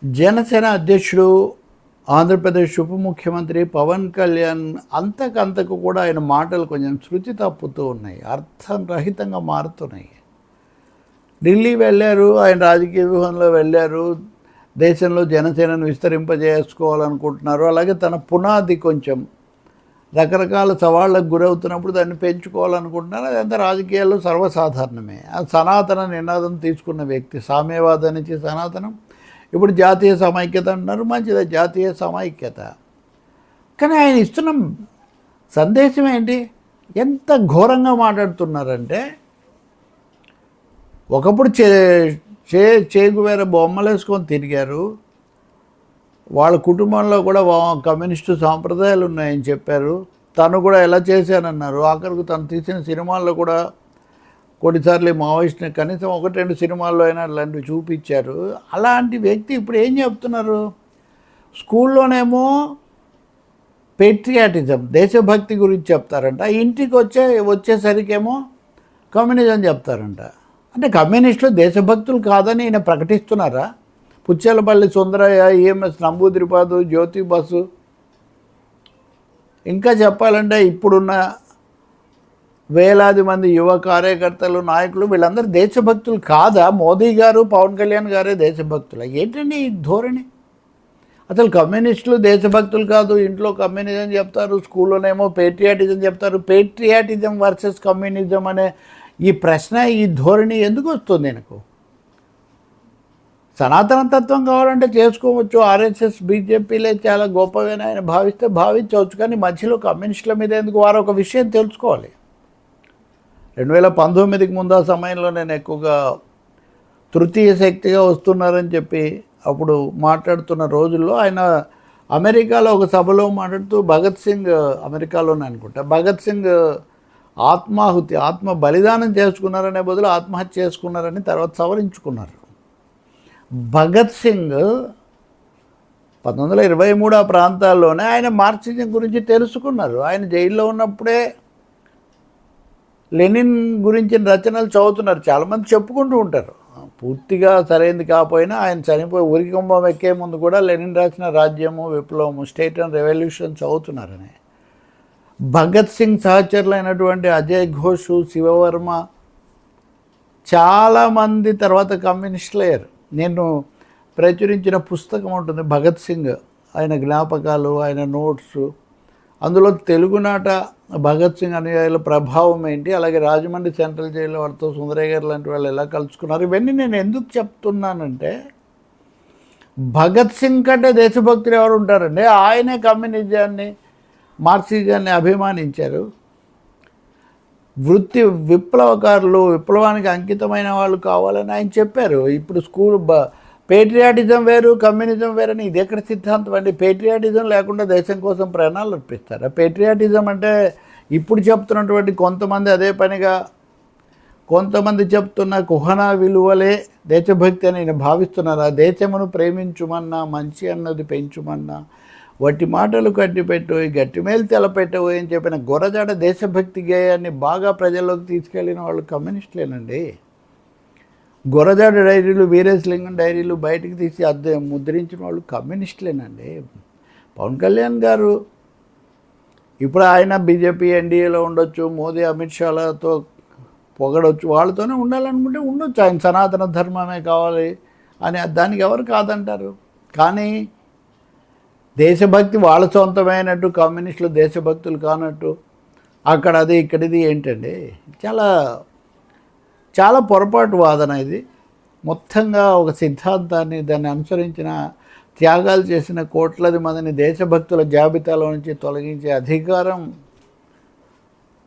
జనసేన అధ్యక్షుడు, ఆంధ్రప్రదేశ్ ఉప ముఖ్యమంత్రి పవన్ కళ్యాణ్ అంతకంతకు కూడా ఆయన మాటలు కొంచెం శృతి తప్పుతూ ఉన్నాయి, అర్థం రహితంగా మారుతున్నాయి. ఢిల్లీ వెళ్ళారు, ఆయన రాజకీయ వ్యూహంలో వెళ్ళారు, దేశంలో జనసేనను విస్తరింపజేసుకోవాలనుకుంటున్నారు. అలాగే తన పునాది కొంచెం రకరకాల సవాళ్ళకు గురవుతున్నప్పుడు దాన్ని పెంచుకోవాలనుకుంటున్నారు. అదంతా రాజకీయాల్లో సర్వసాధారణమే. ఆ సనాతన నినాదం తీసుకున్న వ్యక్తి, సామ్యవాద నుంచి సనాతనం, ఇప్పుడు జాతీయ సమైక్యత అంటున్నారు. మంచిదే, జాతీయ సమైక్యత. కానీ ఆయన ఇస్తున్న సందేశం ఏంటి? ఎంత ఘోరంగా మాట్లాడుతున్నారంటే, ఒకప్పుడు చేగువేర బొమ్మలు వేసుకొని తిరిగారు, వాళ్ళ కుటుంబంలో కూడా కమ్యూనిస్టు సాంప్రదాయాలు ఉన్నాయని చెప్పారు. తను కూడా ఎలా చేశానన్నారు. ఆఖరికి తను తీసిన సినిమాల్లో కూడా కొన్నిసార్లు మావోయిస్ట్ని కనీసం 1-2 సినిమాల్లో అయినా అలాంటివి చూపించారు. అలాంటి వ్యక్తి ఇప్పుడు ఏం చెప్తున్నారు? స్కూల్లోనేమో పేట్రియాటిజం, దేశభక్తి గురించి చెప్తారంట, ఇంటికి వచ్చేసరికేమో కమ్యూనిజం చెప్తారంట. అంటే కమ్యూనిస్టులు దేశభక్తులు కాదని ఈయన ప్రకటిస్తున్నారా? పుచ్చెలపల్లి సుందరయ్య, ఈఎంఎస్ నంబూదిరిపాదు, జ్యోతి బసు, ఇంకా చెప్పాలంటే ఇప్పుడున్న వేలాది మంది యువ కార్యకర్తలు, నాయకులు, వీళ్ళందరూ దేశభక్తులు కాదా? మోదీ గారు, పవన్ కళ్యాణ్ గారే దేశభక్తులు. ఏంటండి ఈ ధోరణి? అసలు కమ్యూనిస్టులు దేశభక్తులు కాదు, ఇంట్లో కమ్యూనిజం చెప్తారు, స్కూల్లోనేమో పేట్రియాటిజం చెప్తారు. పేట్రియాటిజం వర్సెస్ కమ్యూనిజం అనే ఈ ప్రశ్న, ఈ ధోరణి ఎందుకు వస్తుంది నాకు? సనాతన తత్వం కావాలంటే చేసుకోవచ్చు, ఆర్ఎస్ఎస్ బీజేపీలే చాలా గొప్పగానే ఆయన భావిస్తే భావించవచ్చు. కానీ మధ్యలో కమ్యూనిస్టుల మీద ఎందుకు? వారు ఒక విషయం తెలుసుకోవాలి. 2019కి ముందు ఆ సమయంలో నేను ఎక్కువగా తృతీయ శక్తిగా వస్తున్నారని చెప్పి అప్పుడు మాట్లాడుతున్న రోజుల్లో ఆయన అమెరికాలో ఒక సభలో మాట్లాడుతూ భగత్ సింగ్, అమెరికాలోనే అనుకుంటా, భగత్ సింగ్ ఆత్మ బలిదానం చేసుకున్నారనే బదులు ఆత్మహత్య చేసుకున్నారని తర్వాత సవరించుకున్నారు. భగత్ సింగ్ 1923 ఆ ప్రాంతాల్లోనే ఆయన మార్క్సిజం గురించి తెలుసుకున్నారు. ఆయన జైల్లో ఉన్నప్పుడే లెనిన్ గురించిన రచనలు చదువుతున్నారు. చాలామంది చెప్పుకుంటూ ఉంటారు, పూర్తిగా సరైనది కాకపోయినా ఆయన చనిపోయి ఉరికంబం ఎక్కే ముందు కూడా లెనిన్ రాసిన రాజ్యము, విప్లవము, స్టేట్ అండ్ రెవల్యూషన్ చదువుతున్నారని. భగత్ సింగ్ సహచరులైనటువంటి అజయ్ ఘోష్, శివవర్మ చాలామంది తర్వాత కమ్యూనిస్టులు అయ్యారు. నేను ప్రచురించిన పుస్తకం ఉంటుంది భగత్ సింగ్, ఆయన జ్ఞాపకాలు, ఆయన నోట్స్, అందులో తెలుగునాట భగత్ సింగ్ అనుయాయుల ప్రభావం ఏంటి, అలాగే రాజమండ్రి సెంట్రల్ జైల్లో వాళ్ళతో సుందరయ్య గారు లాంటి వాళ్ళు ఎలా కలుసుకున్నారు, ఇవన్నీ నేను ఎందుకు చెప్తున్నానంటే, భగత్ సింగ్ కంటే దేశభక్తులు ఎవరు ఉంటారండి? ఆయనే కమ్యూనిజాన్ని, మార్క్సిజాన్ని అభిమానించారు. వృత్తి విప్లవకారులు, విప్లవానికి అంకితమైన వాళ్ళు కావాలని ఆయన చెప్పారు. ఇప్పుడు పేట్రియాటిజం వేరు, కమ్యూనిజం వేరని ఇది ఎక్కడ సిద్ధాంతం అండి? పేట్రియాటిజం లేకుండా దేశం కోసం ప్రాణాలు అర్పిస్తారా? పేట్రియాటిజం అంటే ఇప్పుడు చెప్తున్నటువంటి కొంతమంది అదే పనిగా కొంతమంది చెప్తున్న కుహనా విలువలే దేశభక్తి అని నేను భావిస్తున్నారా? దేశమును ప్రేమించుమన్నా, మంచి అన్నది పెంచుమన్నా, వట్టి మాటలు కట్టిపెట్టు, గట్టి మేలు తెలపెట్టవు అని చెప్పిన గొరజాడ దేశభక్తి గేయాన్ని బాగా ప్రజల్లోకి తీసుకెళ్ళిన వాళ్ళు కమ్యూనిస్టులేనండి. గొరజాడ డైరీలు, వీరేశలింగం డైరీలు బయటికి తీసి ముద్రించిన వాళ్ళు కమ్యూనిస్టులేనండి. పవన్ కళ్యాణ్ గారు ఇప్పుడు ఆయన బీజేపీ ఎన్డీఏలో ఉండొచ్చు, మోదీ అమిత్ షాలతో పొగడవచ్చు, వాళ్ళతోనే ఉండాలనుకుంటే ఉండొచ్చు. ఆయన సనాతన ధర్మమే కావాలి అని దానికి ఎవరు కాదంటారు. కానీ దేశభక్తి వాళ్ళ సొంతమైనట్టు, కమ్యూనిస్టులు దేశభక్తులు కానట్టు, అక్కడ అది ఇక్కడిది ఏంటండి? చాలా చాలా పొరపాటు వాదన ఇది. మొత్తంగా ఒక సిద్ధాంతాన్ని, దాన్ని అనుసరించిన, త్యాగాలు చేసిన కోట్లాది మందిని దేశభక్తుల జాబితాలో నుంచి తొలగించే అధికారం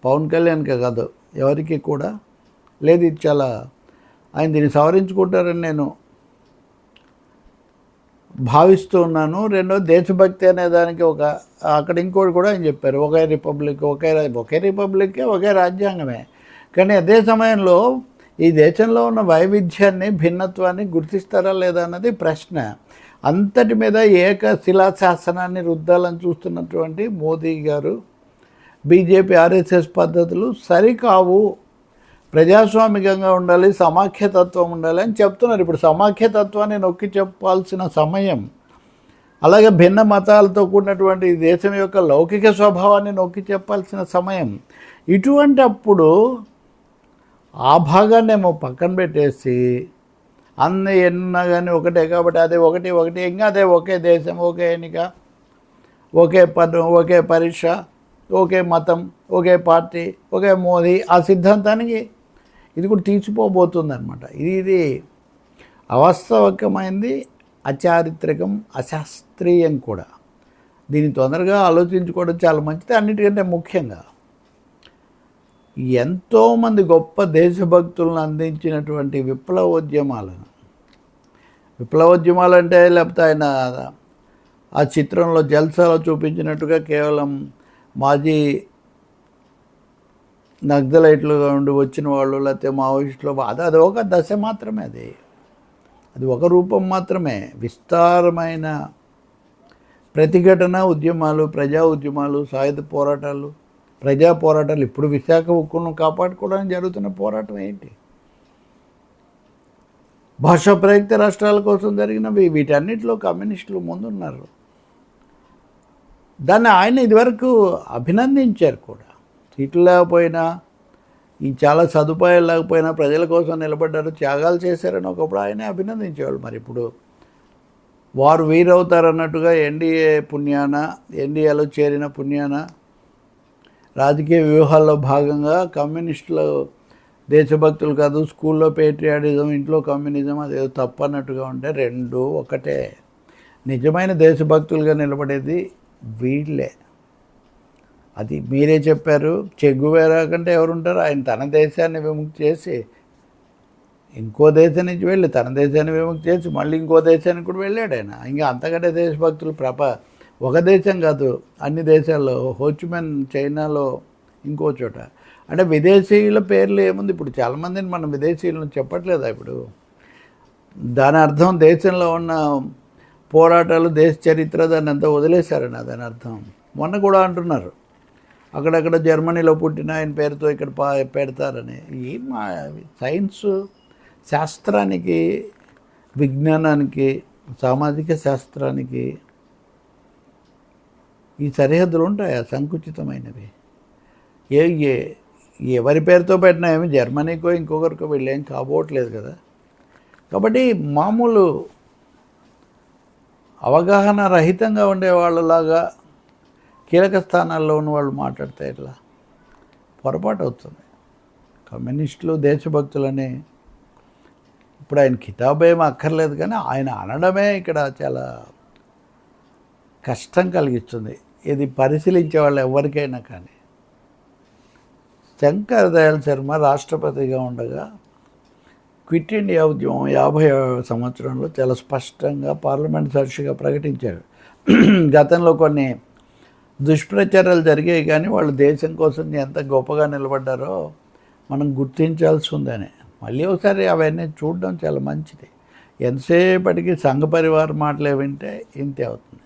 పవన్ కళ్యాణ్కి కాదు, ఎవరికి కూడా లేదు. ఇది చాలా ఆయన దీన్ని సవరించుకుంటారని నేను భావిస్తూ ఉన్నాను. రెండోది, దేశభక్తి అనే దానికి అక్కడ ఇంకోటి కూడా ఆయన చెప్పారు, ఒకే రిపబ్లిక్, ఒకే రిపబ్లిక్కే, ఒకే రాజ్యాంగమే. కానీ అదే సమయంలో ఈ దేశంలో ఉన్న వైవిధ్యాన్ని, భిన్నత్వాన్ని గుర్తిస్తారా లేదా అన్నది ప్రశ్న. అంతటి మీద శిలాశాసనాన్ని రుద్దాలని చూస్తున్నటువంటి మోదీ గారు, బీజేపీ ఆర్ఎస్ఎస్ పద్ధతులు సరికావు, ప్రజాస్వామికంగా ఉండాలి, సమాఖ్యతత్వం ఉండాలి అని చెప్తున్నారు. ఇప్పుడు సమాఖ్యతత్వాన్ని నొక్కి చెప్పాల్సిన సమయం, అలాగే భిన్న మతాలతో కూడినటువంటి దేశం యొక్క లౌకిక స్వభావాన్ని నొక్కి చెప్పాల్సిన సమయం. ఇటువంటి అప్పుడు ఆ భాగాన్నేమో పక్కన పెట్టేసి అన్నీ ఎన్నా కానీ ఒకటే కాబట్టి అదే ఒకటి ఇంకా అదే ఒకే దేశం, ఒకే ఎన్నిక, ఒకే పన్ను, ఒకే పరీక్ష, ఒకే మతం, ఒకే పార్టీ, ఒకే మోదీ, ఆ సిద్ధాంతానికి ఇది కూడా తీసిపోబోతుంది అనమాట. ఇది అవాస్తవికమైంది, అచారిత్రకం, అశాస్త్రీయం కూడా. దీన్ని తొందరగా ఆలోచించుకోవడం చాలా మంచిది. అన్నిటికంటే ముఖ్యంగా ఎంతోమంది గొప్ప దేశభక్తులను అందించినటువంటి విప్లవోద్యమాలు అంటే లేకపోతే ఆయన ఆ చిత్రంలో జల్సాలో చూపించినట్టుగా కేవలం మాజీ నక్సలైట్లుగా ఉండి వచ్చిన వాళ్ళు లేకపోతే మావోయిస్టులు, అది ఒక దశ మాత్రమే, అది ఒక రూపం మాత్రమే. విస్తారమైన ప్రతిఘటన ఉద్యమాలు, ప్రజా ఉద్యమాలు, సాయుధ పోరాటాలు, ప్రజా పోరాటాలు, ఇప్పుడు విశాఖ ఉక్కును కాపాడుకోవడానికి జరుగుతున్న పోరాటం ఏంటి, భాషా ప్రయుక్త రాష్ట్రాల కోసం జరిగినవి, వీటన్నిటిలో కమ్యూనిస్టులు ముందున్నారు. దాన్ని ఆయన ఇదివరకు అభినందించారు కూడా. సీట్లు లేకపోయినా, ఈ చాలా సదుపాయాలు లేకపోయినా ప్రజల కోసం నిలబడ్డారు, త్యాగాలు చేశారని ఒకప్పుడు ఆయనే అభినందించేవాళ్ళు. మరి ఇప్పుడు వారు వీరవుతారన్నట్టుగా ఎన్డీఏలో చేరిన పుణ్యాన రాజకీయ వ్యూహాల్లో భాగంగా కమ్యూనిస్టులు దేశభక్తులు కాదు, స్కూల్లో పేట్రియాటిజం, ఇంట్లో కమ్యూనిజం, అదేదో తప్పు అన్నట్టుగా ఉంటే రెండు ఒకటే. నిజమైన దేశభక్తులుగా నిలబడేది వీళ్ళే. అది మీరే చెప్పారు. చెగువేరా కంటే ఎవరుంటారు? ఆయన తన దేశాన్ని విముక్తి చేసి ఇంకో దేశం నుంచి వెళ్ళి తన దేశాన్ని విముక్తి చేసి మళ్ళీ ఇంకో దేశానికి కూడా వెళ్ళాడు ఆయన. ఇంకా అంతకంటే దేశభక్తులు ఒక దేశం కాదు, అన్ని దేశాల్లో, హోచిమిన్ చైనాలో, ఇంకో చోట. అంటే విదేశీయుల పేర్లు ఏముంది, ఇప్పుడు చాలామందిని మనం విదేశీయులను చెప్పట్లేదా ఇప్పుడు? దాని అర్థం దేశంలో ఉన్న పోరాటాలు, దేశ చరిత్ర, దాన్ని అంతా వదిలేశారని దాని అర్థం. మొన్న కూడా అంటున్నారు అక్కడక్కడ జర్మనీలో పుట్టిన ఆయన పేరుతో ఇక్కడ పెడతారని. ఈ మా సైన్స్, శాస్త్రానికి, విజ్ఞానానికి, సామాజిక శాస్త్రానికి ఈ సరిహద్దులు ఉంటాయా? సంకుచితమైనవి. ఎవరి పేరుతో పెట్టినా ఏమి జర్మనీకో ఇంకొకరికో వీళ్ళేం కాబోట్లేదు కదా. కాబట్టి మామూలు అవగాహన రహితంగా ఉండే వాళ్ళలాగా కీలక స్థానాల్లో ఉన్న వాళ్ళు మాట్లాడితే ఇట్లా పొరపాటు అవుతుంది. కమ్యూనిస్టులు దేశభక్తులని ఇప్పుడు ఆయన కితాబు ఏమీ అక్కర్లేదు, కానీ ఆయన అనడమే ఇక్కడ చాలా కష్టం కలిగిస్తుంది. ఇది పరిశీలించే వాళ్ళు ఎవరికైనా. కానీ శంకర్ దయాళ్ శర్మ రాష్ట్రపతిగా ఉండగా క్విట్ ఇండియా ఉద్యమం 50వ సంవత్సరంలో చాలా స్పష్టంగా పార్లమెంట్ సాక్షిగా ప్రకటించాడు. గతంలో కొన్ని దుష్ప్రచారాలు జరిగాయి, కానీ వాళ్ళు దేశం కోసం ఎంత గొప్పగా నిలబడ్డారో మనం గుర్తించాల్సి ఉందని. మళ్ళీ ఒకసారి అవన్నీ చూడడం చాలా మంచిది. ఎంతసేపటికి సంఘ పరివార మాటలే వింటే ఇంతే అవుతుంది.